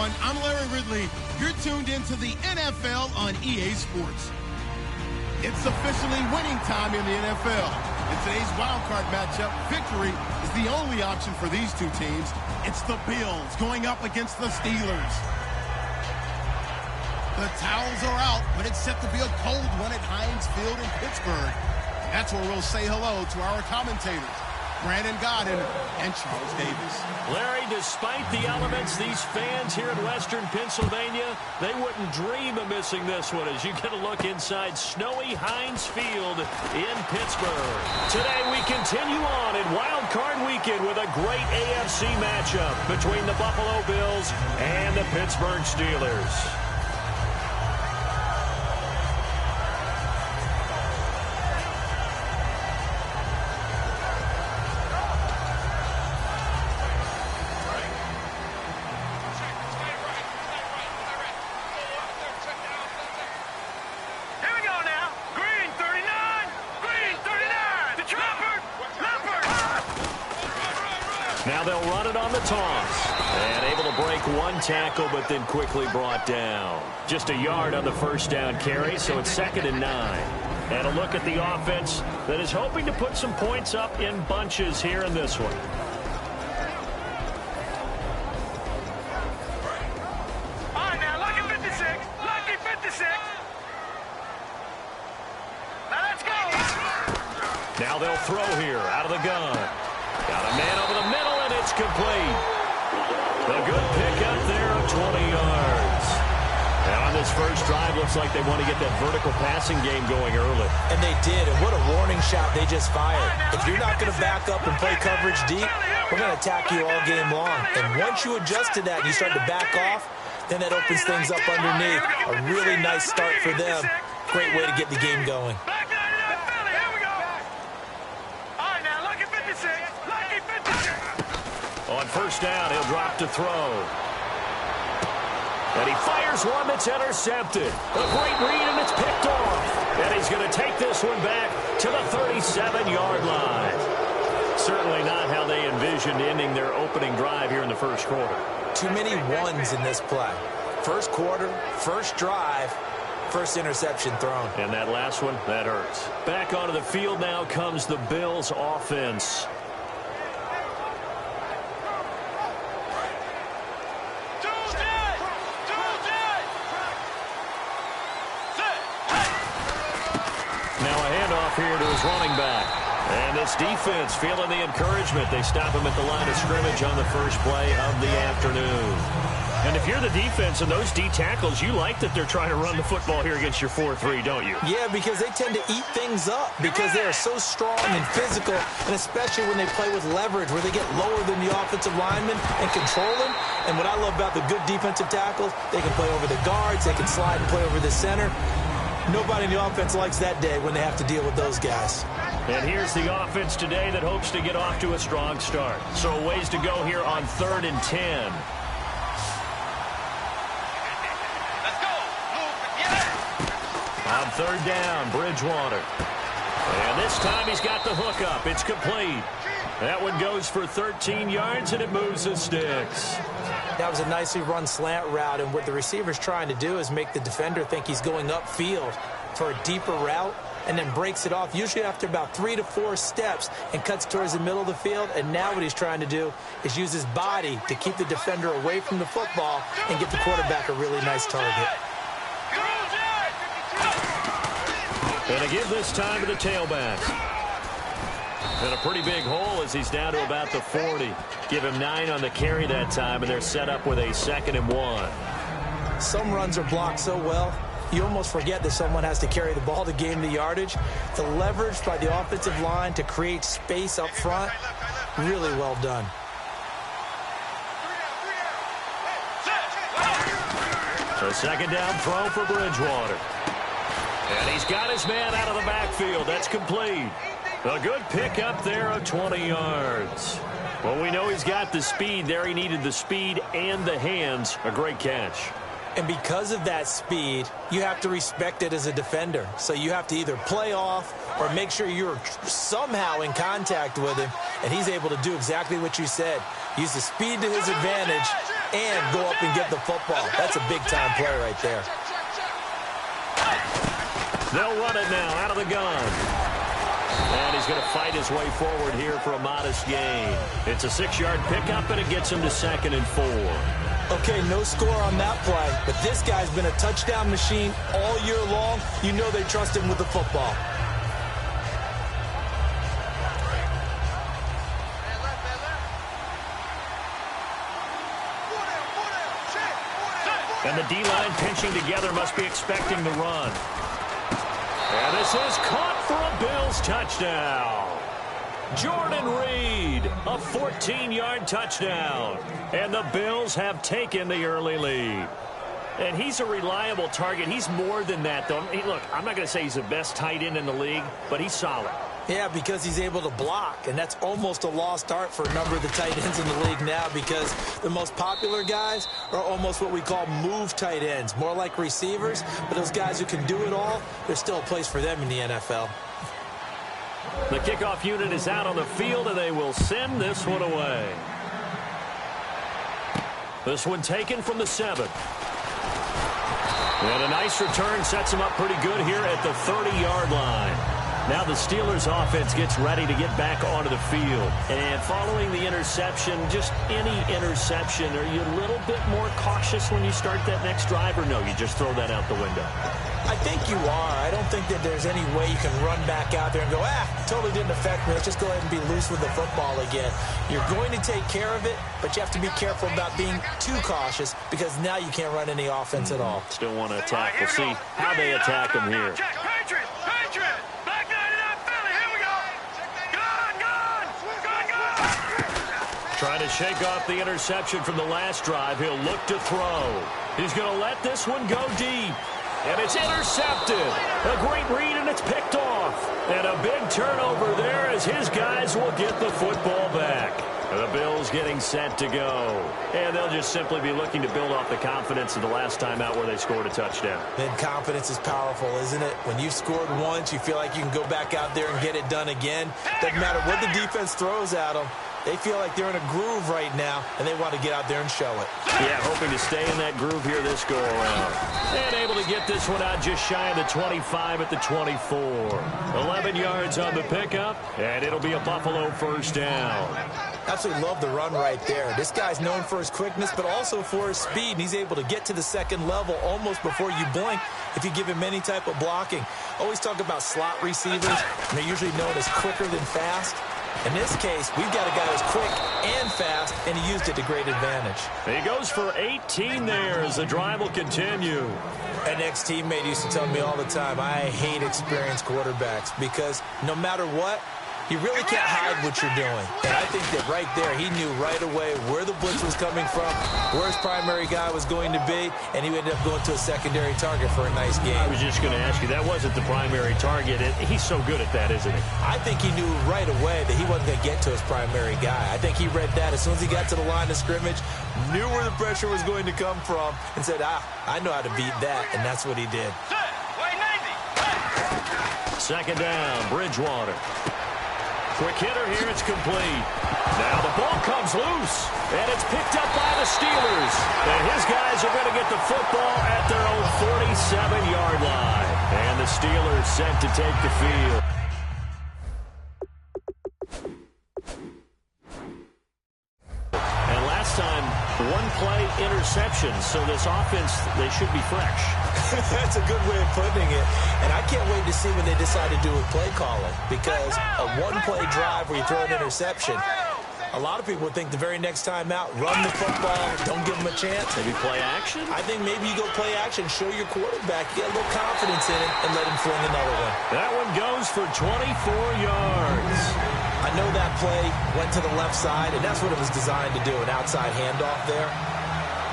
everyone. I'm Larry Ridley. You're tuned into the NFL on EA Sports. It's officially winning time in the NFL. In today's wildcard matchup, victory is the only option for these two teams. It's the Bills going up against the Steelers. The towels are out, but it's set to be a cold one at Heinz Field in Pittsburgh. That's where we'll say hello to our commentators, Brandon Godden and Charles Davis. Larry, despite the elements, these fans here in Western Pennsylvania, they wouldn't dream of missing this one as you get a look inside snowy Heinz Field in Pittsburgh. Today we continue on in Wild Card Weekend with a great AFC matchup between the Buffalo Bills and the Pittsburgh Steelers. Now they'll run it on the toss. And able to break one tackle, but then quickly brought down. Just a yard on the first down carry, so it's 2nd and 9. And a look at the offense that is hoping to put some points up in bunches here in this one. All right, now, lucky 56. Lucky 56. Now let's go. Now they'll throw here out of the gun. Got a man over the middle, and it's complete. A good pick up there of 20 yards. And on this first drive, looks like they want to get that vertical passing game going early. And they did, and what a warning shot they just fired. If you're not going to back up and play coverage deep, we're going to attack you all game long. And once you adjust to that and you start to back off, then that opens things up underneath. A really nice start for them. Great way to get the game going. On first down, he'll drop to throw. And he fires one that's intercepted. A great read, and it's picked off. And he's going to take this one back to the 37-yard line. Certainly not how they envisioned ending their opening drive here in the first quarter. Too many ones in this play. First quarter, first drive, first interception thrown. And that last one, that hurts. Back onto the field now comes the Bills offense. Here to his running back. And this defense feeling the encouragement. They stop him at the line of scrimmage on the first play of the afternoon. And if you're the defense and those D tackles, you like that they're trying to run the football here against your 4-3, don't you? Yeah, because they tend to eat things up because they are so strong and physical, and especially when they play with leverage where they get lower than the offensive linemen and control them. And what I love about the good defensive tackles, they can play over the guards, they can slide and play over the center. Nobody in the offense likes that day when they have to deal with those guys. And here's the offense today that hopes to get off to a strong start. So a ways to go here on 3rd and 10. Let's go. On 3rd down, Bridgewater. And this time he's got the hook up. It's complete. That one goes for 13 yards, and it moves the sticks. That was a nicely run slant route, and what the receiver's trying to do is make the defender think he's going upfield for a deeper route and then breaks it off, usually after about 3 to 4 steps, and cuts towards the middle of the field. And now what he's trying to do is use his body to keep the defender away from the football and get the quarterback a really nice target. And a give this time to the tailback. And a pretty big hole as he's down to about the 40. Give him 9 on the carry that time, and they're set up with a 2nd and 1. Some runs are blocked so well, you almost forget that someone has to carry the ball to gain the yardage. The leverage by the offensive line to create space up front, really well done. So 2nd down throw for Bridgewater. And he's got his man out of the backfield. That's complete. A good pick up there of 20 yards. Well, we know he's got the speed there. He needed the speed and the hands. A great catch. And because of that speed, you have to respect it as a defender. So you have to either play off or make sure you're somehow in contact with him. And he's able to do exactly what you said. Use the speed to his advantage and go up and get the football. That's a big-time play right there. They'll run it now out of the gun. And he's going to fight his way forward here for a modest gain. It's a 6-yard pickup, and it gets him to 2nd and 4. Okay, no score on that play, but this guy's been a touchdown machine all year long. You know they trust him with the football. And the D-line pinching together must be expecting the run. And this is caught for a Bills touchdown. Jordan Reed, a 14-yard touchdown. And the Bills have taken the early lead. And he's a reliable target. He's more than that, though. Look, I'm not going to say he's the best tight end in the league, but he's solid. Yeah, because he's able to block, and that's almost a lost art for a number of the tight ends in the league now because the most popular guys are almost what we call move tight ends, more like receivers, but those guys who can do it all, there's still a place for them in the NFL. The kickoff unit is out on the field, and they will send this one away. This one taken from the 7. And a nice return sets him up pretty good here at the 30-yard line. Now the Steelers offense gets ready to get back onto the field. And following the interception, just any interception, are you a little bit more cautious when you start that next drive, or no, you just throw that out the window? I think you are. I don't think that there's any way you can run back out there and go, totally didn't affect me. Let's just go ahead and be loose with the football again. You're going to take care of it, but you have to be careful about being too cautious because now you can't run any offense at all. Still want to attack. We'll see how they attack him here. Patriot! Patriot! Black 99 Philly, here we go! Gun! Trying to shake off the interception from the last drive. He'll look to throw. He's going to let this one go deep. And it's intercepted. A great read, and it's picked off. And a big turnover there as his guys will get the football back. The Bills getting set to go. And they'll just simply be looking to build off the confidence of the last time out where they scored a touchdown. Then confidence is powerful, isn't it? When you've scored once, you feel like you can go back out there and get it done again. Doesn't matter what the defense throws at them. They feel like they're in a groove right now, and they want to get out there and show it. Yeah, hoping to stay in that groove here this go-around. And able to get this one out just shy of the 25 at the 24. 11 yards on the pickup, and it'll be a Buffalo first down. Absolutely love the run right there. This guy's known for his quickness, but also for his speed, and he's able to get to the second level almost before you blink if you give him any type of blocking. Always talk about slot receivers, and they're usually known as quicker than fast. In this case, we've got a guy who's quick and fast, and he used it to great advantage. He goes for 18 there as the drive will continue. An ex-teammate used to tell me all the time, I hate experienced quarterbacks because no matter what, you really can't hide what you're doing. And I think that right there, he knew right away where the blitz was coming from, where his primary guy was going to be, and he ended up going to a secondary target for a nice game. I was just going to ask you, that wasn't the primary target. He's so good at that, isn't he? I think he knew right away that he wasn't going to get to his primary guy. I think he read that as soon as he got to the line of scrimmage, knew where the pressure was going to come from, and said, I know how to beat that, and that's what he did. Second down, Bridgewater. Quick hitter here, it's complete. Now the ball comes loose, and it's picked up by the Steelers. And his guys are going to get the football at their own 47-yard line. And the Steelers set to take the field. And last time, one-play interception, so this offense, they should be fresh. That's a good way of putting it. And I can't wait to see what they decide to do with play calling because a one-play drive where you throw an interception, a lot of people would think the very next time out, run the football, don't give them a chance. Maybe play action? I think maybe you go play action, show your quarterback, get a little confidence in it, and let him fling another one. That one goes for 24 yards. I know that play went to the left side, and that's what it was designed to do, an outside handoff there.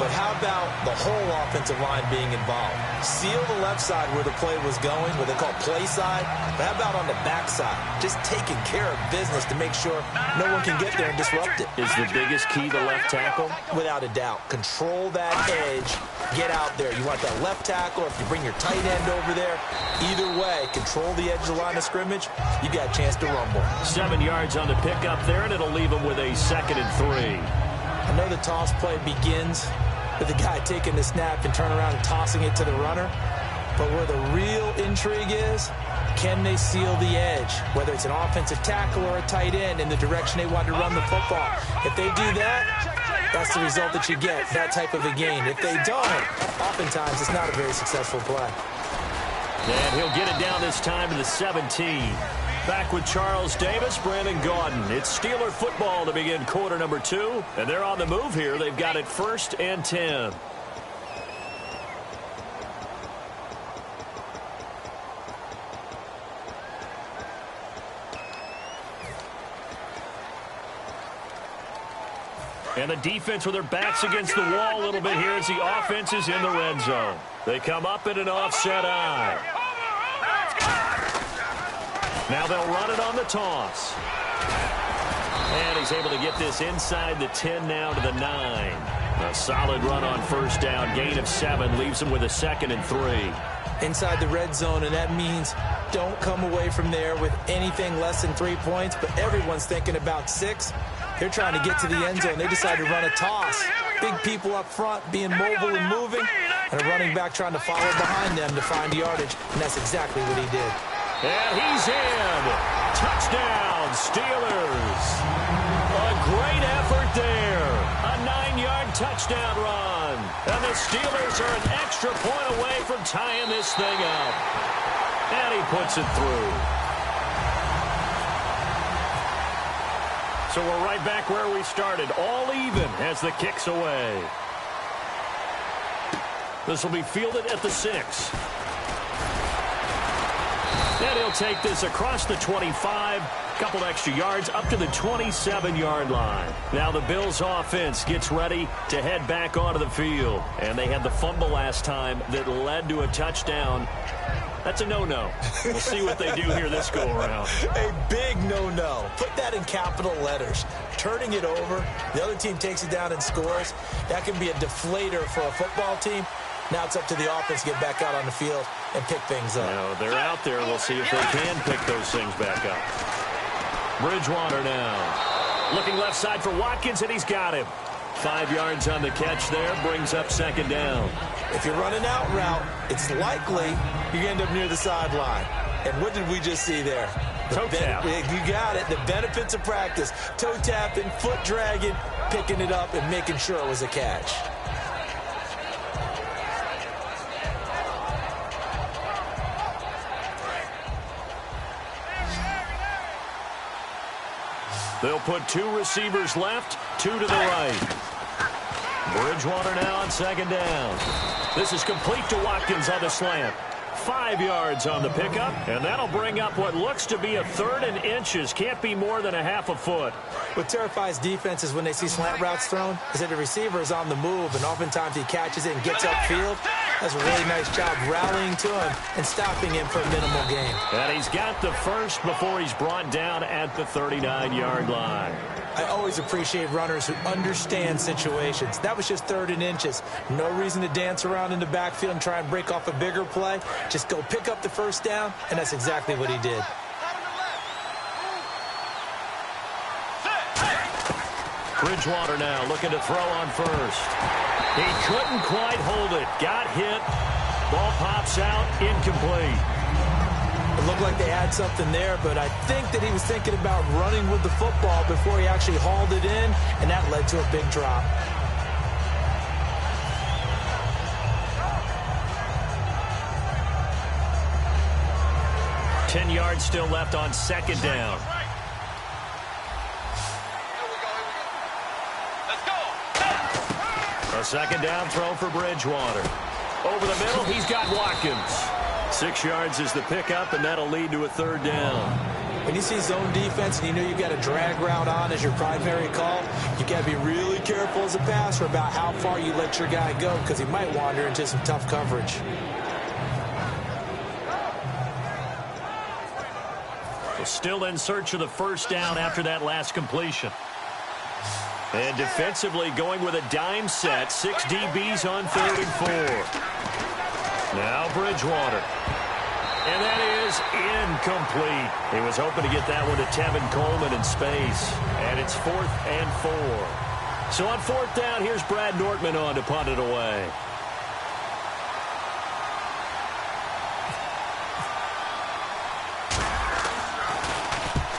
But how about the whole offensive line being involved? Seal the left side where the play was going, what they call play side. But how about on the back side? Just taking care of business to make sure no one can get there and disrupt it. Is the biggest key the left tackle? Without a doubt. Control that edge. Get out there. You want that left tackle, if you bring your tight end over there, either way, control the edge of the line of scrimmage, you got a chance to rumble. 7 yards on the pickup there, and it'll leave them with a 2nd and 3. I know the toss play begins with the guy taking the snap and turn around and tossing it to the runner. But where the real intrigue is, can they seal the edge, whether it's an offensive tackle or a tight end, in the direction they want to run the football? If they do that, that's the result that you get, that type of a gain. If they don't, oftentimes it's not a very successful play. And he'll get it down this time to the 17. Back with Charles Davis, Brandon Gaudin. It's Steeler football to begin quarter number 2. And they're on the move here. They've got it 1st and 10. And the defense with their backs against the wall a little bit here as the offense is in the red zone. They come up in an offset eye. Now they'll run it on the toss. And he's able to get this inside the 10 now to the 9. A solid run on 1st down. Gain of 7 leaves him with a 2nd and 3. Inside the red zone, and that means don't come away from there with anything less than 3 points, but everyone's thinking about 6. They're trying to get to the end zone. They decide to run a toss. Big people up front being mobile and moving, and a running back trying to follow behind them to find yardage, and that's exactly what he did. And he's in. Touchdown, Steelers. A great effort there. A 9-yard touchdown run. And the Steelers are an extra point away from tying this thing up. And he puts it through. So we're right back where we started. All even as the kick's away. This will be fielded at the 6. And he'll take this across the 25, couple extra yards up to the 27-yard line. Now the Bills offense gets ready to head back onto the field. And they had the fumble last time that led to a touchdown. That's a no-no. We'll see what they do here this go-around. A big no-no. Put that in capital letters. Turning it over, the other team takes it down and scores. That can be a deflator for a football team. Now it's up to the offense to get back out on the field and pick things up. Now they're out there. We'll see if they can pick those things back up. Bridgewater now. Looking left side for Watkins, and he's got him. 5 yards on the catch there. Brings up 2nd down. If you're running out route, it's likely you end up near the sideline. And what did we just see there? Toe tap. You got it. The benefits of practice. Toe tapping, foot dragging, picking it up, and making sure it was a catch. They'll put 2 receivers left, 2 to the right. Bridgewater now on 2nd down. This is complete to Watkins on the slant. 5 yards on the pickup, and that'll bring up what looks to be a 3rd and inches. Can't be more than a half a foot. What terrifies defenses when they see slant routes thrown is that the receiver is on the move, and oftentimes he catches it and gets upfield. Does a really nice job rallying to him and stopping him for a minimal gain. And he's got the first before he's brought down at the 39-yard line. I always appreciate runners who understand situations. That was just 3rd and inches. No reason to dance around in the backfield and try and break off a bigger play. Just go pick up the 1st down, and that's exactly what he did. Bridgewater now looking to throw on 1st. He couldn't quite hold it. Got hit. Ball pops out. Incomplete. It looked like they had something there, but I think that he was thinking about running with the football before he actually hauled it in, and that led to a big drop. Ten yards still left on 2nd down. A 2nd down throw for Bridgewater. Over the middle, he's got Watkins. 6 yards is the pickup, and that'll lead to a 3rd down. When you see zone defense and you know you've got a drag route on as your primary call, you got to be really careful as a passer about how far you let your guy go because he might wander into some tough coverage. Well, still in search of the 1st down after that last completion. And defensively going with a dime set. 6 DBs on 3rd and 4. Now Bridgewater. And that is incomplete. He was hoping to get that one to Tevin Coleman in space. And it's 4th and 4. So on fourth down, here's Brad Nortman on to punt it away.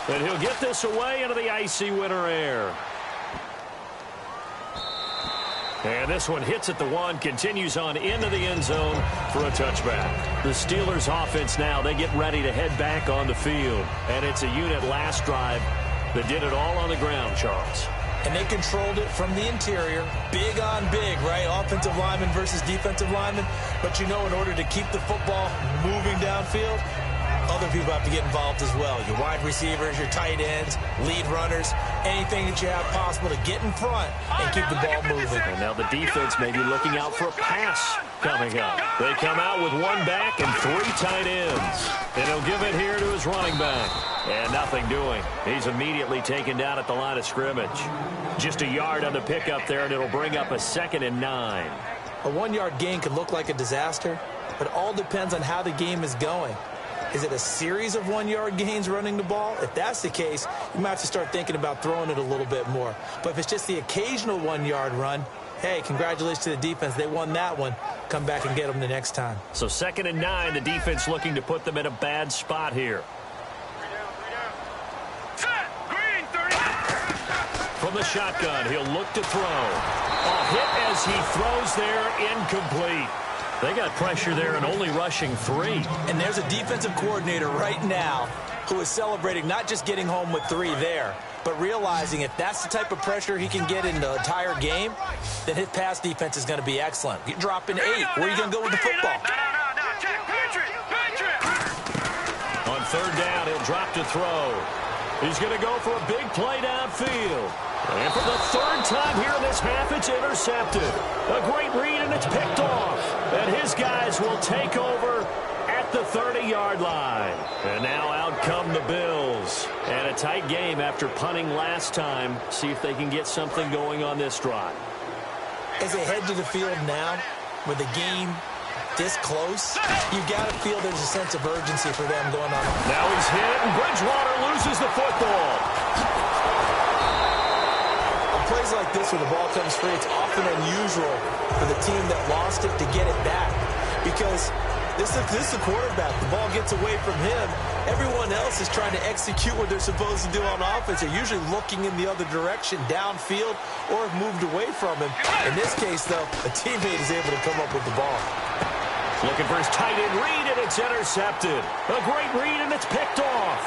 And he'll get this away into the icy winter air. And this one hits at the 1, continues on into the end zone for a touchback. The Steelers offense now, they get ready to head back on the field. And it's a unit last drive that did it all on the ground, Charles. And they controlled it from the interior. Big on big, right? Offensive lineman versus defensive lineman. But you know, in order to keep the football moving downfield, other people have to get involved as well. Your wide receivers, your tight ends, lead runners, anything that you have possible to get in front and keep the ball moving. And now the defense may be looking out for a pass coming up. They come out with 1 back and 3 tight ends. And he'll give it here to his running back. And nothing doing. He's immediately taken down at the line of scrimmage. Just a yard on the pickup there, and it'll bring up a 2nd and 9. A 1-yard gain could look like a disaster, but it all depends on how the game is going. Is it a series of 1-yard gains running the ball? If that's the case, you might have to start thinking about throwing it a little bit more. But if it's just the occasional 1-yard run, hey, congratulations to the defense. They won that one. Come back and get them the next time. So 2nd and 9, the defense looking to put them in a bad spot here. From the shotgun, he'll look to throw. A hit as he throws there, incomplete. They got pressure there and only rushing 3. And there's a defensive coordinator right now who is celebrating not just getting home with 3 there, but realizing if that's the type of pressure he can get in the entire game, then his pass defense is going to be excellent. You're dropping 8. Where are you going to go with the football? On 3rd down, he'll drop to throw. He's going to go for a big play downfield. And for the 3rd time here in this half, it's intercepted. A great read, and it's picked off. And his guys will take over at the 30-yard line. And now out come the Bills. And a tight game after punting last time. See if they can get something going on this drive. As they head to the field now, with the game this close, you got to feel there's a sense of urgency for them going on. Now he's hit, and Bridgewater loses the football. Plays like this where the ball comes free, it's often unusual for the team that lost it to get it back, because this is the quarterback. The ball gets away from him. Everyone else is trying to execute what they're supposed to do on offense. They're usually looking in the other direction, downfield, or have moved away from him. In this case, though, a teammate is able to come up with the ball. Looking for his tight end read, and it's intercepted. A great read, and it's picked off.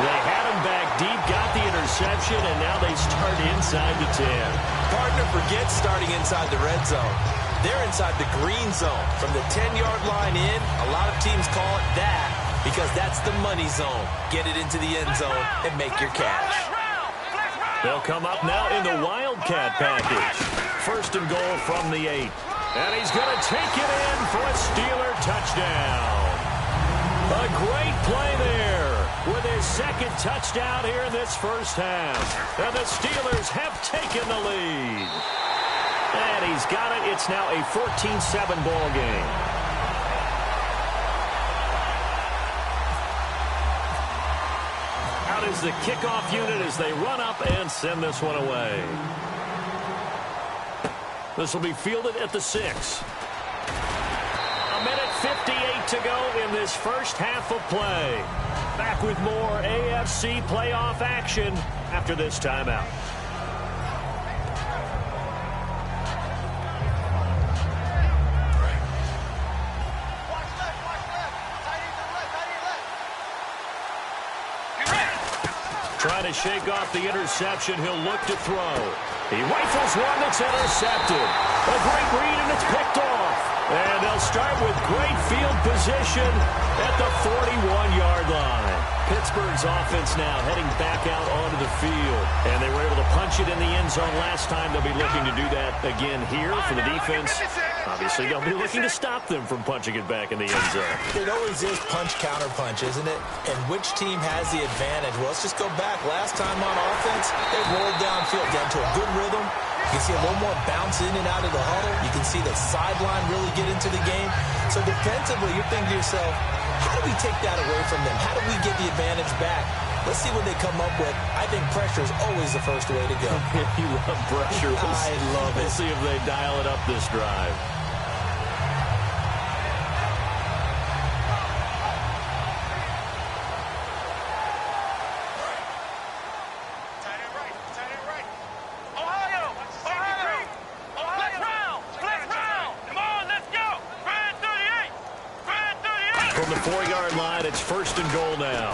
They had him back deep, got the interception, and now they start inside the 10. Partner forgets starting inside the red zone. They're inside the green zone. From the 10-yard line in, a lot of teams call it that because that's the money zone. Get it into the end zone and make your cash. They'll come up now in the wildcat package. 1st and goal from the 8. And he's going to take it in for a Steeler touchdown. A great play there with his 2nd touchdown here in this first half. And the Steelers have taken the lead. And he's got it. It's now a 14-7 ball game. Out is the kickoff unit as they run up and send this one away. This will be fielded at the 6. A minute 58 to go in this first half of play. Back with more AFC playoff action after this timeout. Trying to shake off the interception. He'll look to throw. He rifles one that's intercepted. A great read, and it's picked off. And they'll start with great field position at the 41-yard line. Pittsburgh's offense now heading back out onto the field. And they were able to punch it in the end zone last time. They'll be looking to do that again here for the defense. Obviously, they'll be looking to stop them from punching it back in the end zone. It always is punch-counter-punch, isn't it? And which team has the advantage? Well, let's just go back. Last time on offense, they rolled downfield, got into a good rhythm. You can see a little more bounce in and out of the huddle. You can see the sideline really get into the game. So defensively, you're thinking to yourself, how do we take that away from them? How do we get the advantage back? Let's see what they come up with. I think pressure is always the first way to go. You love pressure. I love it. We'll see if they dial it up this drive. From the 4-yard line, it's 1st and goal now.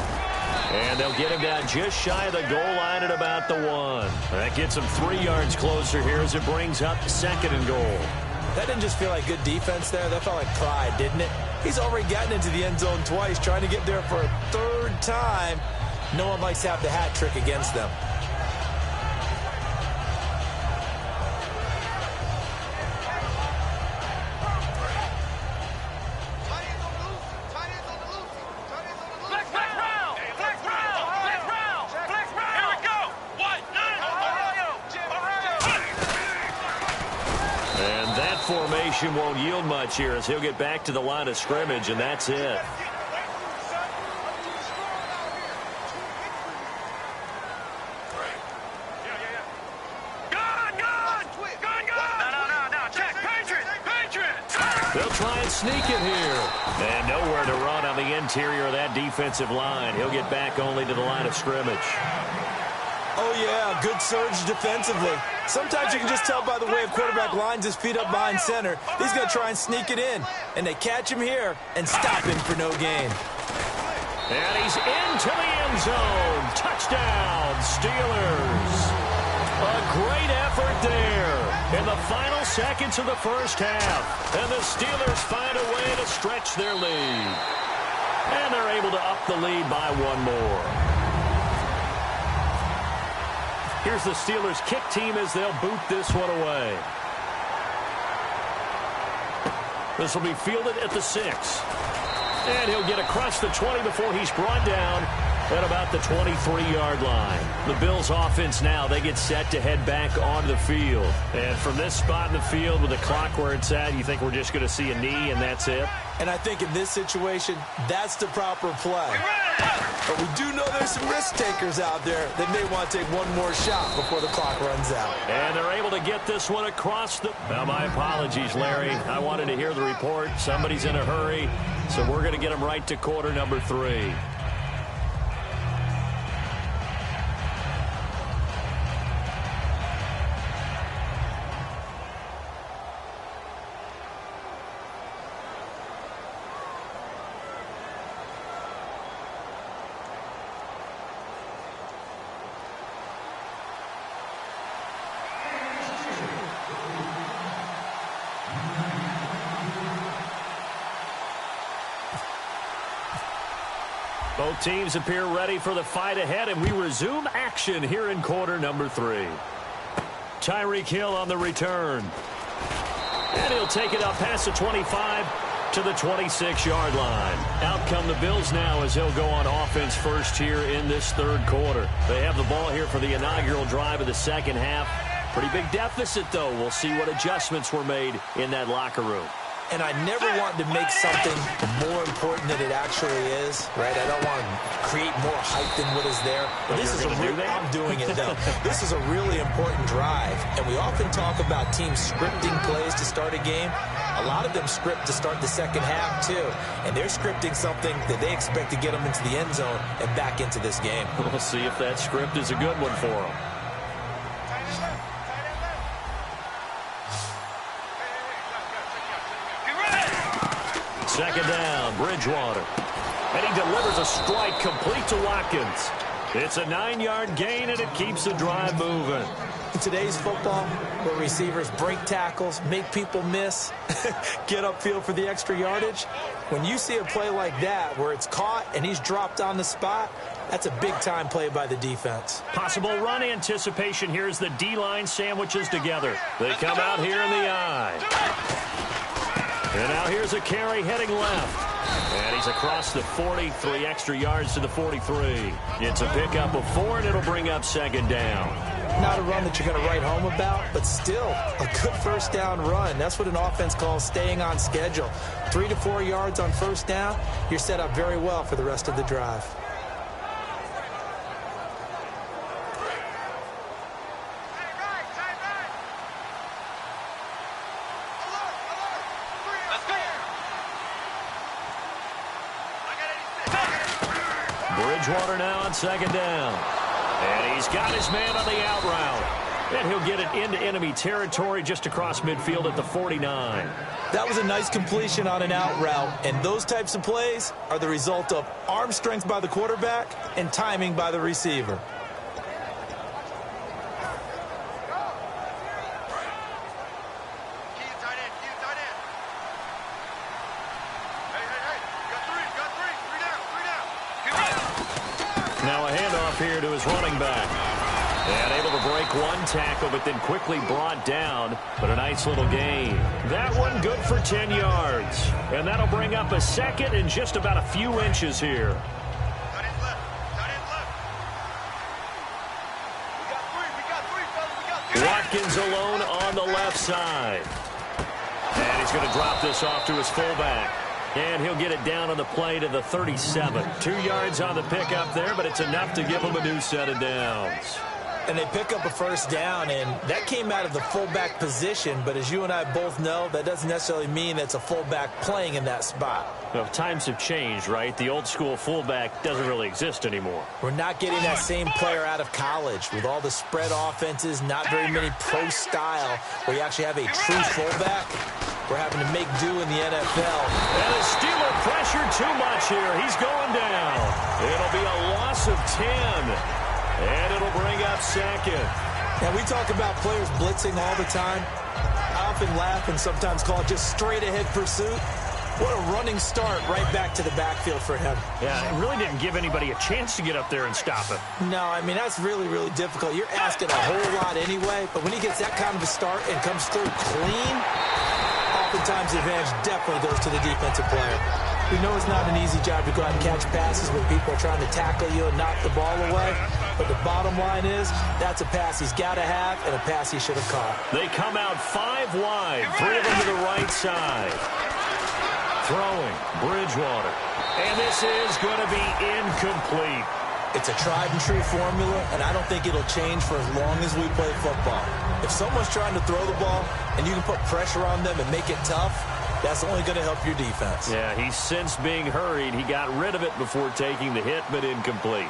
And they'll get him down just shy of the goal line at about the 1. That gets him 3 yards closer here as it brings up 2nd and goal. That didn't just feel like good defense there. That felt like pride, didn't it? He's already gotten into the end zone twice, trying to get there for a 3rd time. No one likes to have the hat trick against them. Formation won't yield much here as he'll get back to the line of scrimmage, and that's it. They'll try and sneak it here. And nowhere to run on the interior of that defensive line. He'll get back only to the line of scrimmage. Oh, yeah, good surge defensively. Sometimes you can just tell by the way a quarterback lines his feet up behind center. He's going to try and sneak it in. And they catch him here and stop him for no gain. And he's into the end zone. Touchdown, Steelers. A great effort there in the final seconds of the first half. And the Steelers find a way to stretch their lead. And they're able to up the lead by 1 more. Here's the Steelers kick team as they'll boot this one away. This will be fielded at the 6. And he'll get across the 20 before he's brought down at about the 23-yard line. The Bills offense now, they get set to head back onto the field. And from this spot in the field with the clock where it's at, you think we're just going to see a knee and that's it? And I think in this situation, that's the proper play. But we do know there's some risk takers out there that may want to take one more shot before the clock runs out. And they're able to get this one across the... Now, my apologies, Larry. I wanted to hear the report. Somebody's in a hurry, so we're going to get them right to quarter number 3. Both teams appear ready for the fight ahead, and we resume action here in quarter number 3. Tyreek Hill on the return. And he'll take it up past the 25 to the 26-yard line. Out come the Bills now as he'll go on offense first here in this 3rd quarter. They have the ball here for the inaugural drive of the 2nd half. Pretty big deficit, though. We'll see what adjustments were made in that locker room. And I never want to make something more important than it actually is, right? I don't want to create more hype than what is there. But this is I'm doing it, though. This is a really important drive. And we often talk about teams scripting plays to start a game. A lot of them script to start the 2nd half, too. And they're scripting something that they expect to get them into the end zone and back into this game. We'll see if that script is a good one for them. Second down, Bridgewater. And he delivers a strike complete to Watkins. It's a 9-yard gain, and it keeps the drive moving. In today's football, where receivers break tackles, make people miss, get upfield for the extra yardage, when you see a play like that where it's caught and he's dropped on the spot, that's a big-time play by the defense. Possible run anticipation here as the D-line sandwiches together. They come out here in the eye. And now here's a carry heading left. And he's across the 40, 3 extra yards to the 43. It's a pickup of 4, and it'll bring up 2nd down. Not a run that you're going to write home about, but still a good first down run. That's what an offense calls staying on schedule. 3 to 4 yards on first down, you're set up very well for the rest of the drive. Bridgewater now on second down. And he's got his man on the out route. And he'll get it into enemy territory just across midfield at the 49. That was a nice completion on an out route, and those types of plays are the result of arm strength by the quarterback and timing by the receiver. Now a handoff here to his running back. And able to break one tackle, but then quickly brought down. But a nice little gain. That one good for 10 yards. And that'll bring up a second and just about a few inches here. Watkins alone on the left side. And he's going to drop this off to his fullback. And he'll get it down on the play to the 37. 2 yards on the pickup there, but it's enough to give him a new set of downs. And they pick up a first down, and that came out of the fullback position. But as you and I both know, that doesn't necessarily mean it's a fullback playing in that spot. Well, times have changed, right? The old school fullback doesn't really exist anymore. We're not getting that same player out of college with all the spread offenses, not very many pro style, where you actually have a true fullback. We're having to make do in the NFL. And the Steeler pressure too much here. He's going down. It'll be a loss of 10. And it'll bring up second. Now, we talk about players blitzing all the time. I often laugh and sometimes call it just straight-ahead pursuit. What a running start right back to the backfield for him. Yeah, it really didn't give anybody a chance to get up there and stop him. No, I mean, that's really, really difficult. You're asking a whole lot anyway, but when he gets that kind of a start and comes through clean, oftentimes the advantage definitely goes to the defensive player. We know it's not an easy job to go out and catch passes when people are trying to tackle you and knock the ball away. But the bottom line is, that's a pass he's got to have and a pass he should have caught. They come out 5 wide, 3 of them to the right side. Throwing, Bridgewater. And this is going to be incomplete. It's a tried-and-true formula, and I don't think it'll change for as long as we play football. If someone's trying to throw the ball and you can put pressure on them and make it tough, that's only going to help your defense. Yeah, he's since being hurried. He got rid of it before taking the hit, but incomplete.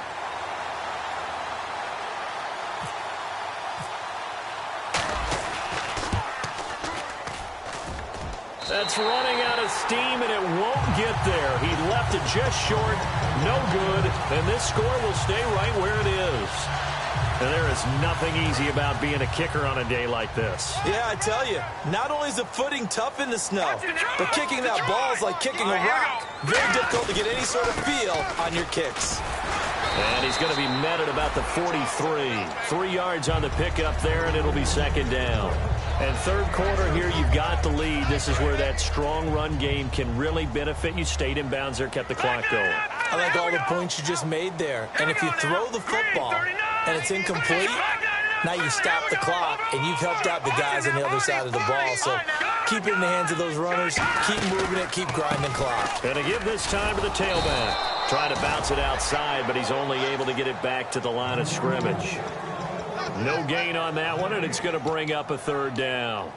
That's running out of steam, and it won't get there. He left it just short, no good, and this score will stay right where it is. And there is nothing easy about being a kicker on a day like this. Yeah, I tell you, not only is the footing tough in the snow, but kicking that ball is like kicking a rock. Very difficult to get any sort of feel on your kicks. And he's going to be met at about the 43. 3 yards on the pickup there, and it'll be second down. And third quarter here, you've got the lead. This is where that strong run game can really benefit you. Stayed in bounds there, kept the clock going. I like all the points you just made there. And if you throw the football and it's incomplete, now you stop the clock, and you've helped out the guys on the other side of the ball. So keep it in the hands of those runners. Keep moving it. Keep grinding clock. And to give this time to the tailback. Trying to bounce it outside, but he's only able to get it back to the line of scrimmage. No gain on that one, and it's going to bring up a third down.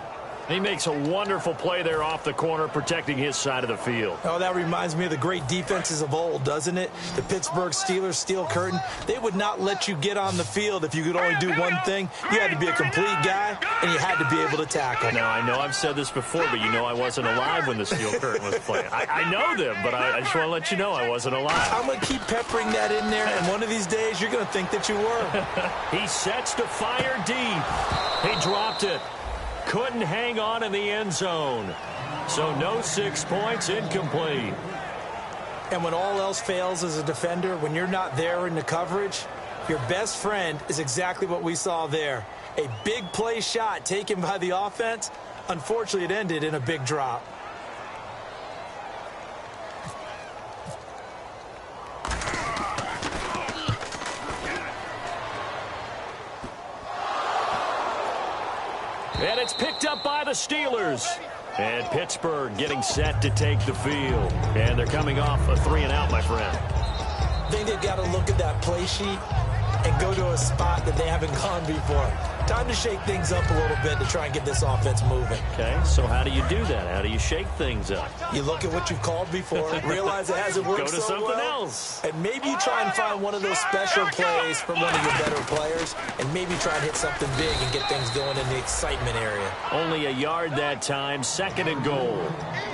He makes a wonderful play there off the corner, protecting his side of the field. Oh, that reminds me of the great defenses of old, doesn't it? The Pittsburgh Steelers steel curtain. They would not let you get on the field if you could only do one thing. You had to be a complete guy, and you had to be able to tackle. Now, I know I've said this before, but you know I wasn't alive when the steel curtain was playing. I know them, but I just want to let you know I wasn't alive. I'm going to keep peppering that in there, and one of these days you're going to think that you were. He sets to fire deep. He dropped it. Couldn't hang on in the end zone. So no 6 points, incomplete. And when all else fails as a defender, when you're not there in the coverage, your best friend is exactly what we saw there. A big play shot taken by the offense. Unfortunately, it ended in a big drop. And it's picked up by the Steelers. And Pittsburgh getting set to take the field. And they're coming off a 3-and-out, my friend. I think they've got to look at that play sheet and go to a spot that they haven't gone before. Time to shake things up a little bit to try and get this offense moving. Okay, so how do you do that? How do you shake things up? You look at what you've called before, realize it hasn't worked Go to so something well, else. and maybe you try and find one of those special plays from one of your better players, and maybe try and hit something big and get things going in the excitement area. Only a yard that time, 2nd and goal.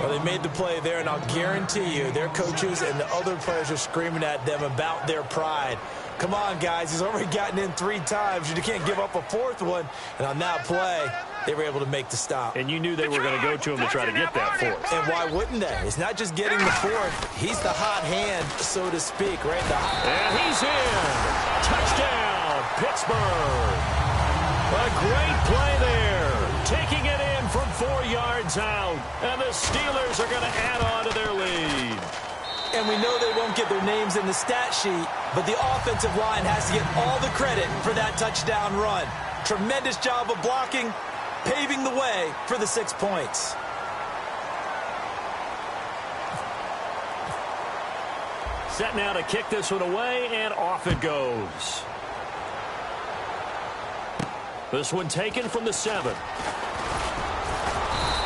Well, they made the play there, and I'll guarantee you their coaches and the other players are screaming at them about their pride. Come on, guys. He's already gotten in 3 times. You can't give up a 4th one. And on that play, they were able to make the stop. And you knew they were going to go to him to try to get that 4th. And why wouldn't they? It's not just getting the 4th. He's the hot hand, so to speak, right? And he's in. Touchdown, Pittsburgh. A great play there. Taking it in from 4 yards out. And the Steelers are going to add on to their lead. And we know they won't get their names in the stat sheet, but the offensive line has to get all the credit for that touchdown run. Tremendous job of blocking, paving the way for the 6 points. Set now to kick this one away, and off it goes. This one taken from the 7.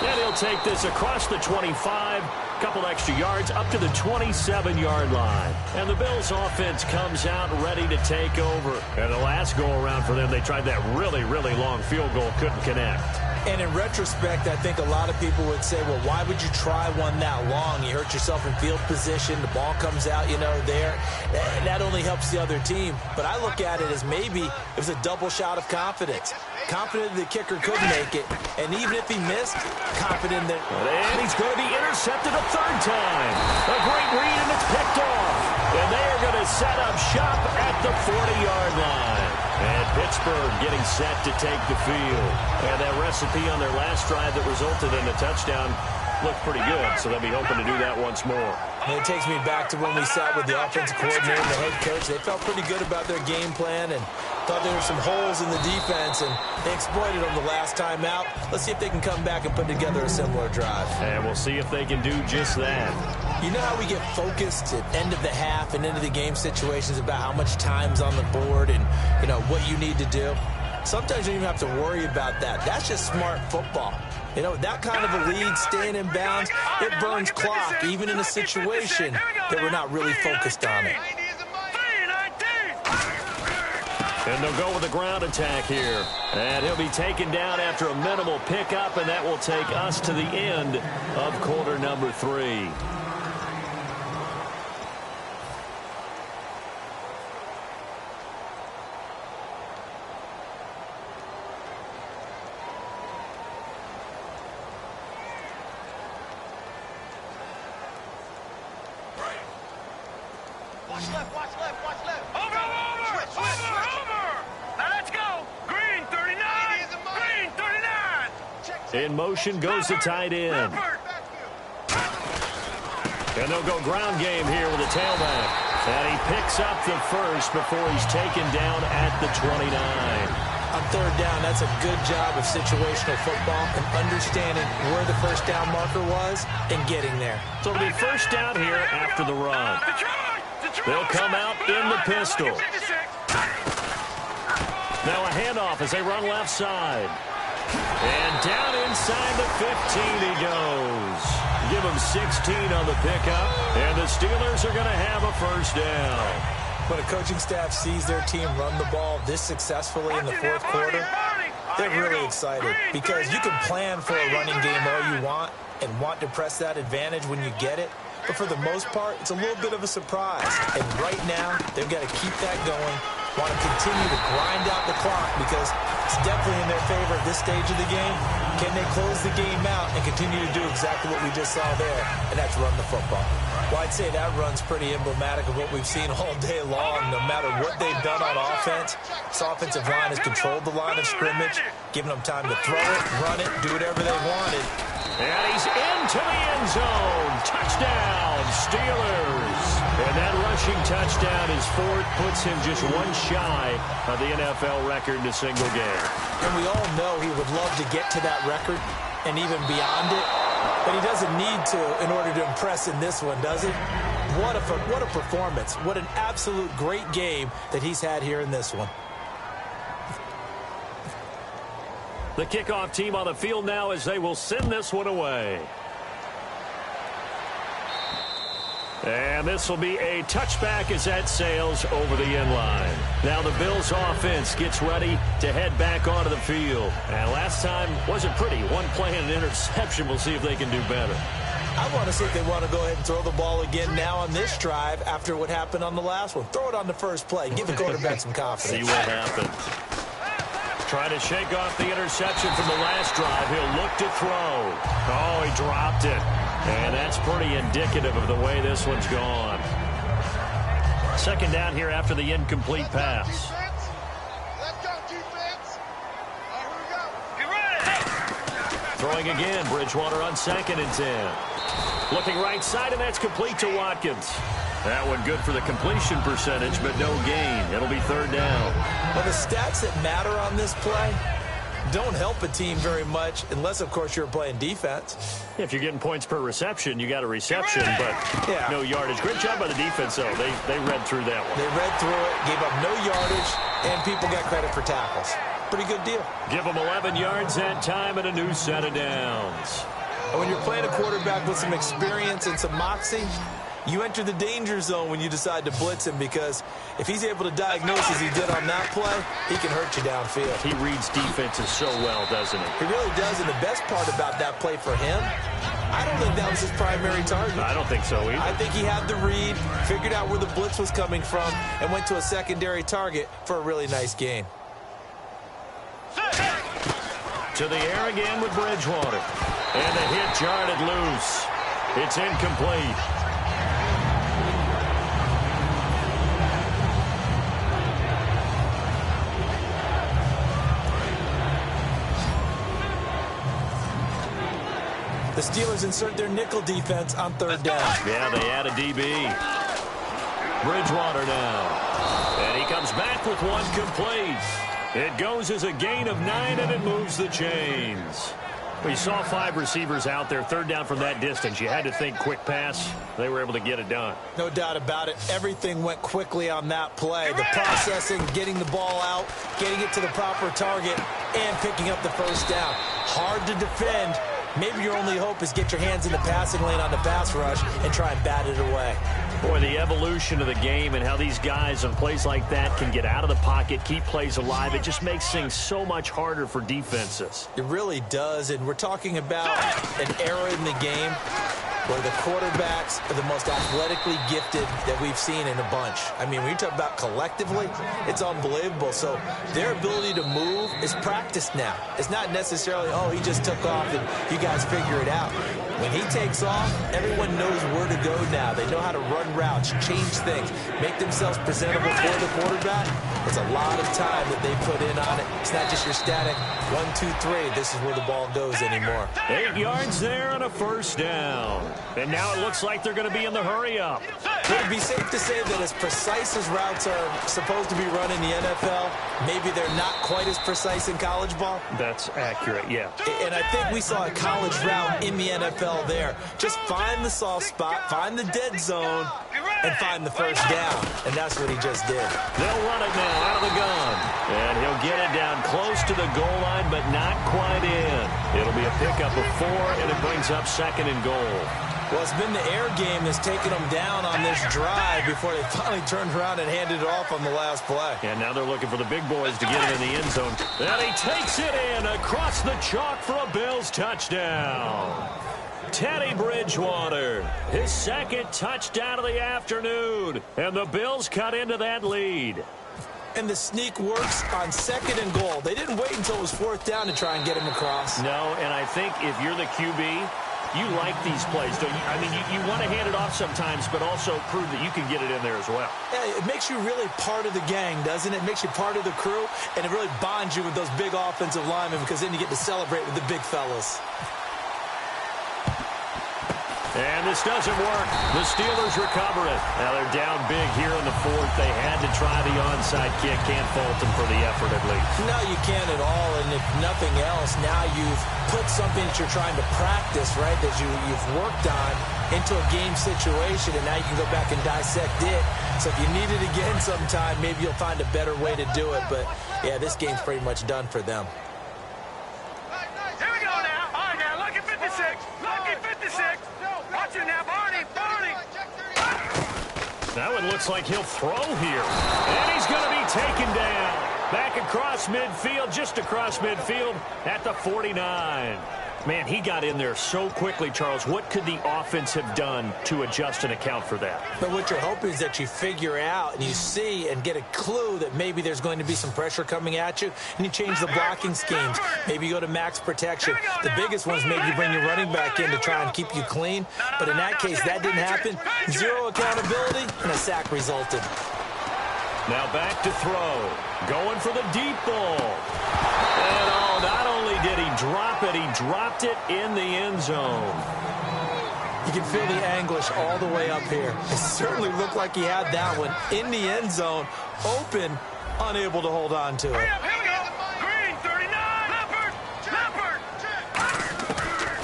And he'll take this across the 25. Couple extra yards up to the 27-yard line. And the Bills offense comes out ready to take over. And the last go-around for them, they tried that really, really long field goal, couldn't connect. And in retrospect, I think a lot of people would say, well, why would you try one that long? You hurt yourself in field position. The ball comes out, there. That only helps the other team. But I look at it as maybe it was a double shot of confidence. Confident the kicker could make it. And even if he missed, confident that... And he's going to be intercepted a 3rd time. A great read, and it's picked off. And they are going to set up shop at the 40-yard line. And Pittsburgh getting set to take the field. And that recipe on their last drive that resulted in a touchdown looked pretty good, so they'll be hoping to do that once more. And it takes me back to when we sat with the offensive coordinator and the head coach. They felt pretty good about their game plan and thought there were some holes in the defense, and they exploited them the last time out. Let's see if they can come back and put together a similar drive. And we'll see if they can do just that. You know how we get focused at end of the half and into the game situations about how much time's on the board and, what you need to do? Sometimes you don't even have to worry about that. That's just smart football. That kind of a lead, staying in bounds, it burns clock, even in a situation that we're not really focused on it. And they'll go with a ground attack here. And he'll be taken down after a minimal pickup, and that will take us to the end of quarter number 3. Watch left, watch left, watch left. Over! Now let's go. Green 39. Green 39. In motion goes the tight end. And they'll go ground game here with a tailback. And he picks up the first before he's taken down at the 29. On 3rd down, that's a good job of situational football and understanding where the first down marker was and getting there. So it'll be first down here after the run. They'll come out in the pistol. Now a handoff as they run left side. And down inside the 15 he goes. Give him 16 on the pickup. And the Steelers are going to have a first down. When a coaching staff sees their team run the ball this successfully in the 4th quarter, they're really excited because you can plan for a running game all you want and want to press that advantage when you get it. But for the most part, it's a little bit of a surprise. And right now, they've got to keep that going, want to continue to grind out the clock because it's definitely in their favor at this stage of the game. Can they close the game out and continue to do exactly what we just saw there, and that's run the football? Well, I'd say that run's pretty emblematic of what we've seen all day long. No matter what they've done on offense, this offensive line has controlled the line of scrimmage, giving them time to throw it, run it, do whatever they wanted. And he's into the end zone. Touchdown, Steelers. And that rushing touchdown is 4th, puts him just one shy of the NFL record in a single game. And we all know he would love to get to that record and even beyond it, but he doesn't need to in order to impress in this one, does he? What a performance. What an absolute great game that he's had here in this one. The kickoff team on the field now as they will send this one away. And this will be a touchback as that sails over the end line. Now the Bills offense gets ready to head back onto the field. And last time wasn't pretty. One play and an interception. We'll see if they can do better. I want to see if they want to go ahead and throw the ball again now on this drive after what happened on the last one. Throw it on the first play. Give the quarterback some confidence. See what happens. Trying to shake off the interception from the last drive. He'll look to throw. Oh, he dropped it. And that's pretty indicative of the way this one's gone. Second down here after the incomplete pass. Let's go, defense. All right, here we go. Get ready. Throwing again, Bridgewater on 2nd and 10. Looking right side, and that's complete to Watkins. That one good for the completion percentage, but no gain. It'll be 3rd down. Well, the stats that matter on this play don't help a team very much unless, of course, you're playing defense. If you're getting points per reception, you got a reception, but no yardage. Great job by the defense, though. They read through that one. They read through it, gave up no yardage, and people got credit for tackles. Pretty good deal. Give them 11 yards that time and a new set of downs. And when you're playing a quarterback with some experience and some moxie, you enter the danger zone when you decide to blitz him, because if he's able to diagnose as he did on that play, he can hurt you downfield. He reads defenses so well, doesn't he? He really does, and the best part about that play for him, I don't think that was his primary target. I don't think so either. I think he had the read, figured out where the blitz was coming from, and went to a secondary target for a really nice gain. To the air again with Bridgewater. And the hit jarred loose. It's incomplete. The Steelers insert their nickel defense on 3rd down. Yeah, they add a DB. Bridgewater now. And he comes back with one complete. It goes as a gain of 9, and it moves the chains. We saw 5 receivers out there, 3rd down from that distance. You had to think quick pass. They were able to get it done. No doubt about it. Everything went quickly on that play. The processing, getting the ball out, getting it to the proper target, and picking up the 1st down. Hard to defend. Maybe your only hope is get your hands in the passing lane on the pass rush and try and bat it away. Boy, the evolution of the game and how these guys on plays like that can get out of the pocket, keep plays alive, it just makes things so much harder for defenses. It really does, and we're talking about an era in the game where the quarterbacks are the most athletically gifted that we've seen in a bunch. I mean, when you talk about collectively, it's unbelievable. So their ability to move is practiced now. It's not necessarily, oh, he just took off and you guys figure it out. When he takes off, everyone knows where to go now. They know how to run routes, change things, make themselves presentable for the quarterback. It's a lot of time that they put in on it. It's not just your static 1, 2, 3. This is where the ball goes anymore. 8 yards there and a 1st down. And now it looks like they're going to be in the hurry-up. Would it be safe to say that as precise as routes are supposed to be run in the NFL, maybe they're not quite as precise in college ball? That's accurate, yeah. And I think we saw a college route in the NFL there. Just find the soft spot, find the dead zone, and find the 1st down. And that's what he just did. They'll run it now out of the gun. And he'll get it down close to the goal line, but not quite in. It'll be a pickup of 4, and it brings up 2nd and goal. Well, it's been the air game that's taken them down on this drive before they finally turned around and handed it off on the last play. And now they're looking for the big boys to get it in the end zone. And he takes it in across the chalk for a Bills touchdown. Teddy Bridgewater, his 2nd touchdown of the afternoon. And the Bills cut into that lead. And the sneak works on 2nd and goal. They didn't wait until it was 4th down to try and get him across. No, and I think if you're the QB, you like these plays, don't you? I mean, you want to hand it off sometimes, but also prove that you can get it in there as well. Yeah, it makes you really part of the gang, doesn't it? It makes you part of the crew, and it really bonds you with those big offensive linemen because then you get to celebrate with the big fellas. And this doesn't work. The Steelers recover it. Now they're down big here in the 4th. They had to try the onside kick. Can't fault them for the effort at least. No, you can't at all. And if nothing else, now you've put something that you're trying to practice, right, that you've worked on into a game situation, and now you can go back and dissect it. So if you need it again sometime, maybe you'll find a better way to do it. But, yeah, this game's pretty much done for them. That one looks like he'll throw here. And he's going to be taken down. Back across midfield, just across midfield at the 49. Man, he got in there so quickly, Charles. What could the offense have done to adjust and account for that? But what you're hoping is that you figure out and you see and get a clue that maybe there's going to be some pressure coming at you, and you change the blocking schemes. Maybe you go to max protection. The biggest one is maybe you bring your running back in to try and keep you clean. But in that case, that didn't happen. Zero accountability, and a sack resulted. Now back to throw. Going for the deep ball. And not only did he drop it, he dropped it in the end zone. You can feel the anguish all the way up here. It certainly looked like he had that one in the end zone, open, unable to hold on to it. Here we go. Green, 39. Leopard.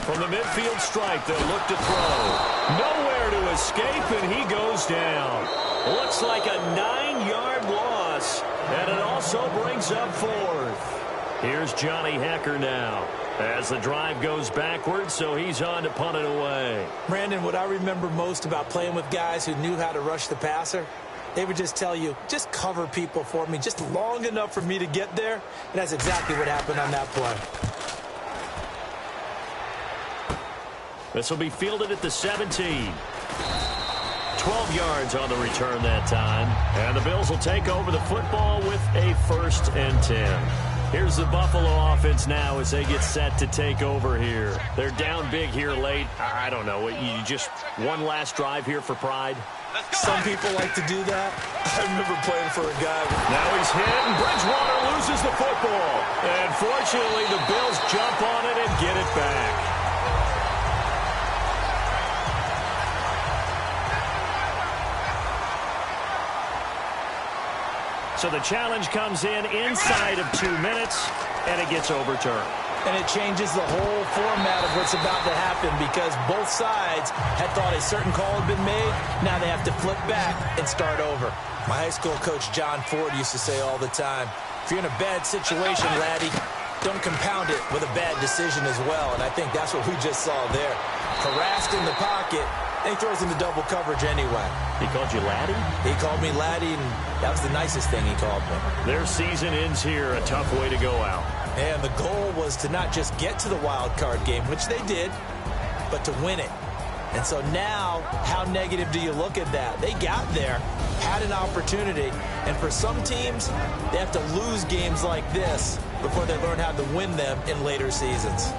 From the midfield stripe, they'll look to throw. Nowhere to escape, and he goes down. Looks like a 9-yard loss, and it also brings up 4th. Here's Johnny Hecker now as the drive goes backwards, so he's on to punt it away. Brandon, what I remember most about playing with guys who knew how to rush the passer, they would just tell you, just cover people for me, just long enough for me to get there. And that's exactly what happened on that play. This will be fielded at the 17. 12 yards on the return that time. And the Bills will take over the football with a 1st and 10. Here's the Buffalo offense now as they get set to take over here. They're down big here late. I don't know. You just one last drive here for pride? Some people like to do that. I remember playing for a guy. Now he's hit, and Bridgewater loses the football. And fortunately, the Bills jump on it and get it back. So the challenge comes in inside of 2 minutes, and it gets overturned. And it changes the whole format of what's about to happen because both sides had thought a certain call had been made. Now they have to flip back and start over. My high school coach, John Ford, used to say all the time, if you're in a bad situation, laddie, don't compound it with a bad decision as well. And I think that's what we just saw there. Harassed in the pocket. He throws into double coverage anyway. He called you laddie? He called me laddie, and that was the nicest thing he called me. Their season ends here, a tough way to go out. And the goal was to not just get to the wild card game, which they did, but to win it. And so now, how negative do you look at that? They got there, had an opportunity, and for some teams, they have to lose games like this before they learn how to win them in later seasons.